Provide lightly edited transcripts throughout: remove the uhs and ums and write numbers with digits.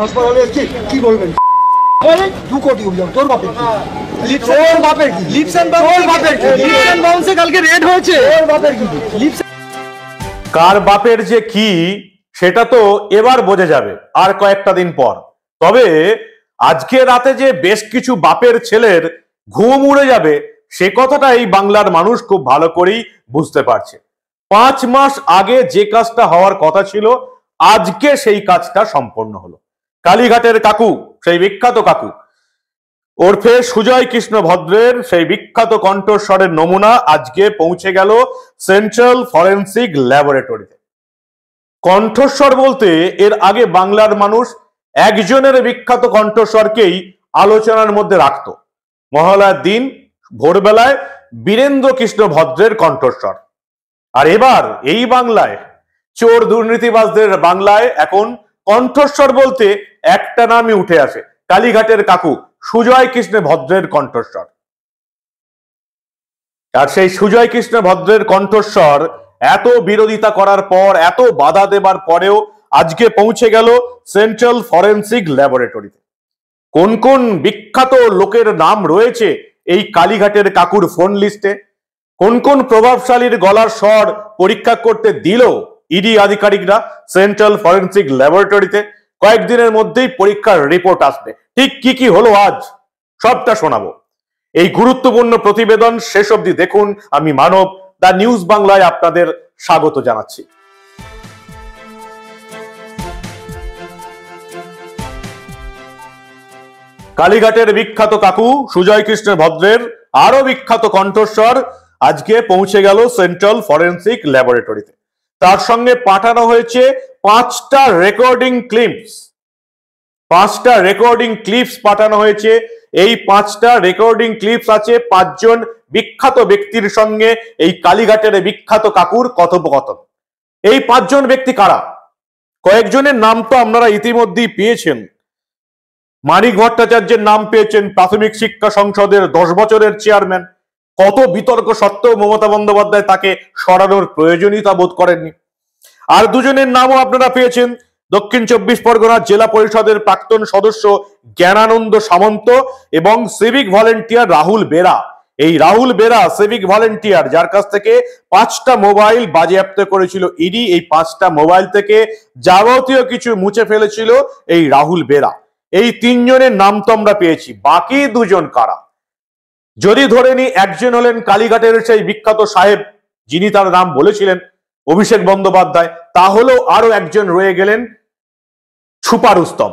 হাসপাতালে এসেছি, কি বলবেন? 2 কোটি অভিযোগ। তোর বাপের কি? তোর বাপের কি? লিপস এন্ড বাউন্সে কালকে রেড হয়েছে। তোর বাপের কি? কার বাপের যে কি সেটা তো এবার বোঝা যাবে আর কয়েকটা দিন পর। তবে আজকে রাতে যে বেশ কিছু বাপের ছেলের ঘুম উড়ে যাবে সে কথাটা এই বাংলার মানুষ খুব ভালো করেই বুঝতে পারছে। 5 মাস আগে যে কাজটা হওয়ার কথা ছিল আজকে সেই কাজটা সম্পন্ন হলো। কালীঘাটের কাকু, সেই বিখ্যাত কাকু ওরফে সুজয় কৃষ্ণ ভদ্রের সেই বিখ্যাত কণ্ঠস্বরের নমুনা আজকে পৌঁছে গেল সেন্ট্রাল ফরেন্সিক ল্যাবরেটরিতে। কণ্ঠস্বর বলতে এর আগে বাংলার মানুষ একজনের বিখ্যাত কণ্ঠস্বরকেই আলোচনার মধ্যে রাখত। মহালয়ার দিন ভোরবেলায় বীরেন্দ্র কৃষ্ণ ভদ্রের কণ্ঠস্বর। আর এবার এই বাংলায় চোর দুর্নীতিবাজদের বাংলায় এখন কণ্ঠস্বর বলতে একটা নামই উঠে আসে, কালীঘাটের কাকু সুজয় কৃষ্ণ ভদ্রের কণ্ঠস্বর। আর সেই সুজয় কৃষ্ণ ভদ্রের কণ্ঠস্বর এত বিরোধিতা করার পর, এত বাধা দেবার পরেও আজকে পৌঁছে গেল সেন্ট্রাল ফরেন্সিক ল্যাবরেটরিতে। কোন কোন বিখ্যাত লোকের নাম রয়েছে এই কালীঘাটের কাকুর ফোন লিস্টে, কোন কোন প্রভাবশালীর গলার স্বর পরীক্ষা করতে দিল ইডি আধিকারিকরা সেন্ট্রাল ফরেন্সিক ল্যাবরেটরিতে, কয়েকদিনের মধ্যেই পরীক্ষার রিপোর্ট আসবে। ঠিক কি কি হলো আজ সবটা শোনাবো। এই গুরুত্বপূর্ণ প্রতিবেদন শেষ অবধি দেখুন। আমি মানব, দা নিউজ বাংলায় আপনাদের স্বাগত জানাচ্ছি। কালীঘাটের বিখ্যাত কাকু সুজয় কৃষ্ণ ভদ্রের আরো বিখ্যাত কণ্ঠস্বর আজকে পৌঁছে গেল সেন্ট্রাল ফরেন্সিক ল্যাবরেটরিতে। তার সঙ্গে পাঠানো হয়েছে 5টা রেকর্ডিং ক্লিপস। 5টা রেকর্ডিং ক্লিপস পাঠানো হয়েছে। এই 5টা রেকর্ডিং ক্লিপস আছে 5 জন বিখ্যাত ব্যক্তির সঙ্গে এই কালীঘাটের বিখ্যাত কাকুর কথোপকথন। এই 5 জন ব্যক্তি কারা? কয়েকজনের নাম তো আপনারা ইতিমধ্যেই পেয়েছেন। মানিক ভট্টাচার্যের নাম পেয়েছেন, প্রাথমিক শিক্ষা সংসদের 10 বছরের চেয়ারম্যান। কত বিতর্ক সত্ত্বেও মমতা বন্দ্যোপাধ্যায় তাকে সরানোর প্রয়োজনীয়তা বোধ করেননি। আর দুজনের নামও আপনারা পেয়েছেন, দক্ষিণ 24 পরগনা জেলা পরিষদের প্রাক্তন সদস্য জ্ঞানানন্দ সামন্ত এবং সিভিক ভলেন্টিয়ার রাহুল বেরা। এই রাহুল বেরা সিভিক ভলেন্টিয়ার, যার কাছ থেকে 5টা মোবাইল বাজেয়াপ্ত করেছিল ইডি। এই 5টা মোবাইল থেকে যাবতীয় কিছু মুছে ফেলেছিল এই রাহুল বেরা। এই 3 জনের নাম তো আমরা পেয়েছি। বাকি 2 জন কারা? যদি ধরে নি একজন হলেন কালীঘাটের সেই বিখ্যাত সাহেব যিনি তার নাম বলেছিলেন অভিষেক বন্দ্যোপাধ্যায়, তাহলেও আরো একজন রয়ে গেলেন ছুপা রুস্তম।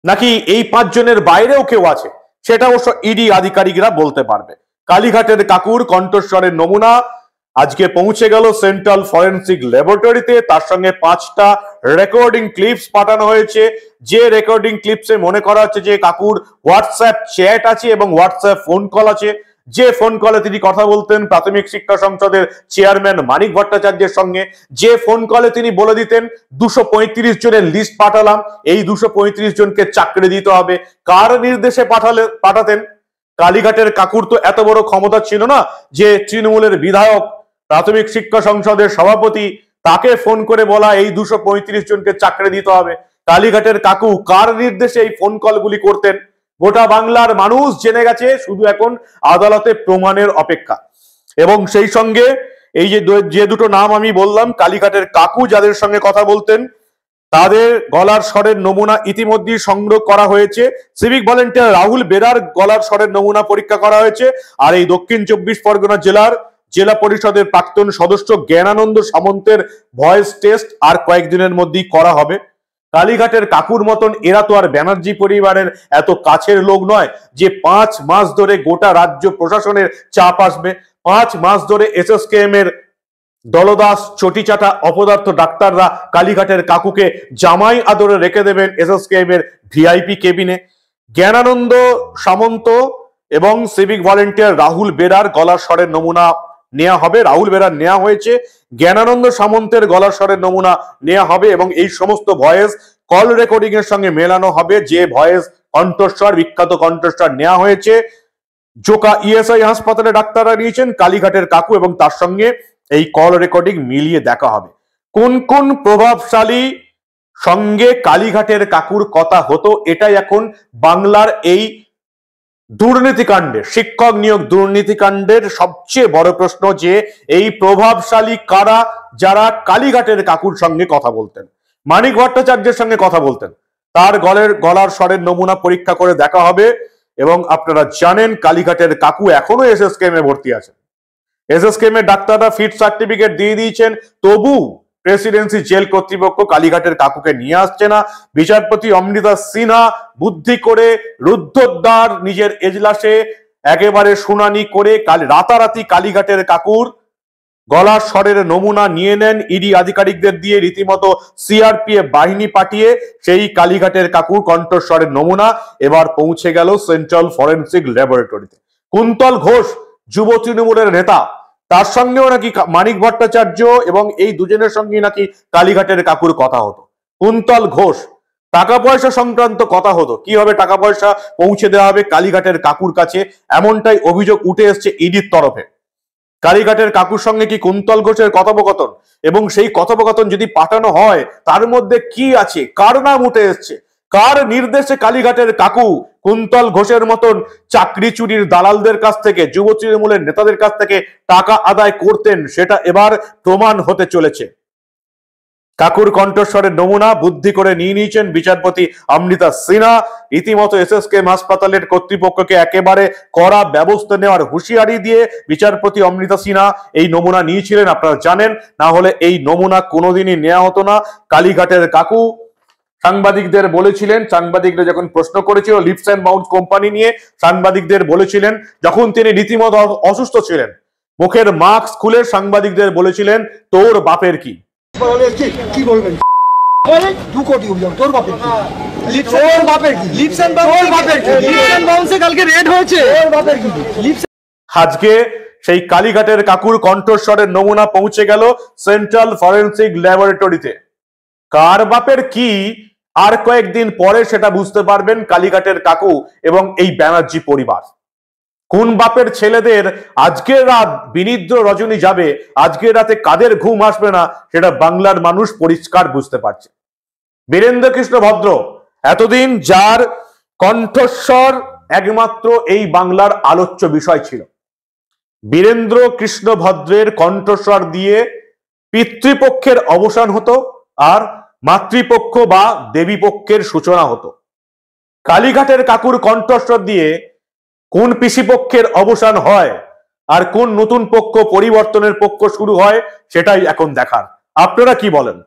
নাকি এই 5 জনের বাইরেও কেউ আছে সেটা অবশ্য ইডি আধিকারিকরা বলতে পারবে। কালীঘাটের কাকুর কণ্ঠস্বরের নমুনা আজকে পৌঁছে গেল সেন্ট্রাল ফরেন্সিক ল্যাবরেটরিতে। তার সঙ্গে 5টা রেকর্ডিং ক্লিপস পাঠানো হয়েছে। যে রেকর্ডিং ক্লিপসে মনে করা হচ্ছে যে কাকুর হোয়াটসঅ্যাপ চ্যাট আছে এবং হোয়াটসঅ্যাপ ফোন কল আছে। যে ফোন কলে তিনি কথা বলতেন প্রাথমিক শিক্ষা সংসদের চেয়ারম্যান মানিক ভট্টাচার্যের সঙ্গে, যে ফোন কলে তিনি বলে দিতেন 235 জনের লিস্ট পাঠালাম, এই 235 জনকে চাকরি দিতে হবে। কার নির্দেশে পাঠাতেন? কালীঘাটের কাকুর তো এত বড় ক্ষমতা ছিল না যে তৃণমূলের বিধায়ক, প্রাথমিক শিক্ষা সংসদের সভাপতি, তাকে ফোন করে বলা এই 235 জনকে চাকরি দিতে হবে। কালীঘাটের কাকু কার নির্দেশে এই ফোন কলগুলি করতেন গোটা বাংলার মানুষ জেনে গেছে, শুধু এখন আদালতে প্রমাণের অপেক্ষা। এবং সেই সঙ্গে এই যে দুটো নাম আমি বললাম কালীঘাটের কাকু যাদের সঙ্গে কথা বলতেন, তাদের গলার স্বরের নমুনা ইতিমধ্যেই সংগ্রহ করা হয়েছে। সিভিক ভলেন্টিয়ার রাহুল বেরার গলার স্বরের নমুনা পরীক্ষা করা হয়েছে। আর এই দক্ষিণ 24 পরগনা জেলা পরিষদের প্রাক্তন সদস্য জ্ঞানানন্দ সামন্তের ভয়েস টেস্ট আর কয়েকদিনের মধ্যেই করা হবে। কালীঘাটের কাকুর মতন এরা তো আর ব্যানার্জি পরিবারের এত কাছের লোক নয় যে 5 মাস ধরে গোটা রাজ্য প্রশাসনের চাপ আসবে। 5 মাস ধরে এসএসকেএম এর দলদাস চটিচাটা অপদার্থ ডাক্তাররা কালীঘাটের কাকুকে জামাই আদরে রেখে দেবেন এসএসকেএম এর ভিআইপি কেবিনে। জ্ঞানানন্দ সামন্ত এবং সিভিক ভলেন্টিয়ার রাহুল বেরার গলার স্বরের নমুনা নেওয়া হবে। রাহুল বেরার নেওয়া হয়েছে, জ্ঞানানন্দ সামন্তের গলার স্বরের নমুনা নেওয়া হবে এবং এই সমস্ত ভয়েস কল রেকর্ডিং এর সঙ্গে মেলানো হবে। যে ভয়েস কণ্ঠস্বর, বিখ্যাত কণ্ঠস্বর নেওয়া হয়েছে জোকা ইএসআই হাসপাতালে ডাক্তাররা নিয়েছেন, কালীঘাটের কাকু এবং তার সঙ্গে এই কল রেকর্ডিং মিলিয়ে দেখা হবে কোন কোন প্রভাবশালী সঙ্গে কালীঘাটের কাকুর কথা হতো, এটাই এখন বাংলার এই দুর্নীতিকাণ্ডের, শিক্ষক নিয়োগ দুর্নীতিকাণ্ডের সবচেয়ে বড় প্রশ্ন যে এই প্রভাবশালী কারা যারা কালীঘাটের কাকুর সঙ্গে কথা বলতেন, মানিক ভট্টাচার্যের সঙ্গে কথা বলতেন। তার গলার স্বরের নমুনা পরীক্ষা করে দেখা হবে। এবং আপনারা জানেন কালীঘাটের কাকু এখনো এসএসকেএম এ ভর্তি আছেন। এসএসকেএম এর ডাক্তাররা ফিট সার্টিফিকেট দিয়ে দিয়েছেন, তবু প্রেসিডেন্সি জেল কর্তৃপক্ষ কালীঘাটের কাকুকে নিয়ে আসছে না। বিচারপতি অমৃতা সিনহা বুদ্ধি করে রুদ্ধদ্বার নিজের এজলাসে একেবারে শুনানি করে রাতারাতি কালীঘাটের কাকুর গলার স্বরের নমুনা নিয়ে নেন ইডি আধিকারিকদের দিয়ে, রীতিমতো সিআরপিএফ বাহিনী পাঠিয়ে সেই কালীঘাটের কাকুর কণ্ঠস্বরের নমুনা এবার পৌঁছে গেল সেন্ট্রাল ফরেন্সিক ল্যাবরেটরিতে। কুন্তল ঘোষ যুব তৃণমূলের নেতা, তার সঙ্গেও নাকি মানিক ভট্টাচার্য এবং এই দুজনের সঙ্গে নাকি কালীঘাটের কাকুর কথা হতো। কুন্তল ঘোষ টাকা পয়সা সংক্রান্ত কথা হতো, কিভাবে টাকা পয়সা পৌঁছে দেওয়া হবে কালীঘাটের কাকুর কাছে, এমনটাই অভিযোগ উঠে এসছে ইডির তরফে। কালীঘাটের কাকুর সঙ্গে কি কুন্তল ঘোষের কথোপকথন, এবং সেই কথোপকথন যদি পাঠানো হয় তার মধ্যে কি আছে, কার নাম উঠে এসছে, কার নির্দেশে কালীঘাটের কাকু কুন্তল ঘোষের মতন চাকরি চুরির দালালদের কাছ থেকে, যুব তৃণমূলের নেতাদের কাছ থেকে টাকা আদায় করতেন, সেটা এবার প্রমাণ হতে চলেছে। কাকুর কণ্ঠস্বরের নমুনা বুদ্ধি করে নিয়ে নিয়েছেন বিচারপতি অমৃতা সিনহা। রীতিমতো এসএসকেএম হাসপাতালের কর্তৃপক্ষকে একেবারে কড়া ব্যবস্থা নেওয়ার হুঁশিয়ারি দিয়ে বিচারপতি অমৃতা সিনহা এই নমুনা নিয়েছিলেন, আপনারা জানেন। না হলে এই নমুনা কোনোদিনই নেওয়া হতো না। কালীঘাটের কাকু সাংবাদিকদের বলেছিলেন, সাংবাদিকরা যখন প্রশ্ন করেছিল লিপস অ্যান্ড বাউন্স কোম্পানি নিয়ে, সাংবাদিকদের বলেছিলেন, যখন তিনি রীতিমতো অসুস্থ ছিলেন, মুখের মাস্ক খুলে সাংবাদিকদের বলেছিলেন তোর বাপের কি। কি বলবেন? 2 কোটি অভিযোগ, তোর বাপের কি? তোর বাপের কি? লিপস অ্যান্ড বাউন্সে কালকে রেড হয়েছে, তোর বাপের কি? আজকে সেই কালীঘাটের কাকুর কণ্ঠস্বরের নমুনা পৌঁছে গেল সেন্ট্রাল ফরেন্সিক ল্যাবরেটরিতে। কার বাপের কি আর কয়েকদিন পরে সেটা বুঝতে পারবেন কালীঘাটের কাকু এবং এই ব্যানার্জি পরিবার। কোন বাপের ছেলেদের আজকের রাত বিনিদ্র রজনী যাবে, আজকের রাতে কাদের ঘুম আসবে না, সেটা বাংলার মানুষ পরিষ্কার বুঝতে পারছে। বীরেন্দ্র কৃষ্ণ ভদ্র এতদিন যার কণ্ঠস্বর একমাত্র এই বাংলার আলোচ্য বিষয় ছিল, বীরেন্দ্র কৃষ্ণ ভদ্রের কণ্ঠস্বর দিয়ে পিতৃপক্ষের অবসান হতো আর মাতৃপক্ষ বা দেবীপক্ষের সূচনা হতো। কালীঘাটের কাকুর কণ্ঠস্বর দিয়ে কোন পিসিপক্ষের অবসান হয় আর কোন নতুন পক্ষ পরিবর্তনের পক্ষ শুরু হয়, সেটাই এখন দেখার। আপনারা কি বলেন?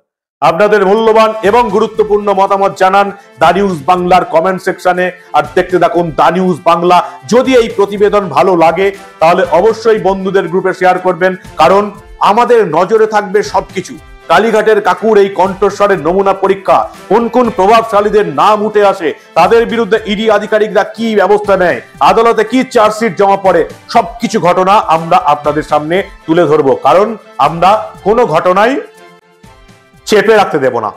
আপনাদের মূল্যবান এবং গুরুত্বপূর্ণ মতামত জানান দা নিউজ বাংলার কমেন্ট সেকশনে। আর দেখতে থাকুন দা নিউজ বাংলা। যদি এই প্রতিবেদন ভালো লাগে তাহলে অবশ্যই বন্ধুদের গ্রুপে শেয়ার করবেন, কারণ আমাদের নজরে থাকবে সবকিছু। কালীঘাটের কাকুর এই কণ্ঠস্বরের নমুনা পরীক্ষা, কোন কোন প্রভাবশালীদের নাম উঠে আসে, তাদের বিরুদ্ধে ইডি আধিকারিকরা কি ব্যবস্থা নেয়, আদালতে কি চার্জশিট জমা পড়ে, সবকিছু ঘটনা আমরা আপনাদের সামনে তুলে ধরবো, কারণ আমরা কোনো ঘটনাই চেপে রাখতে দেব না।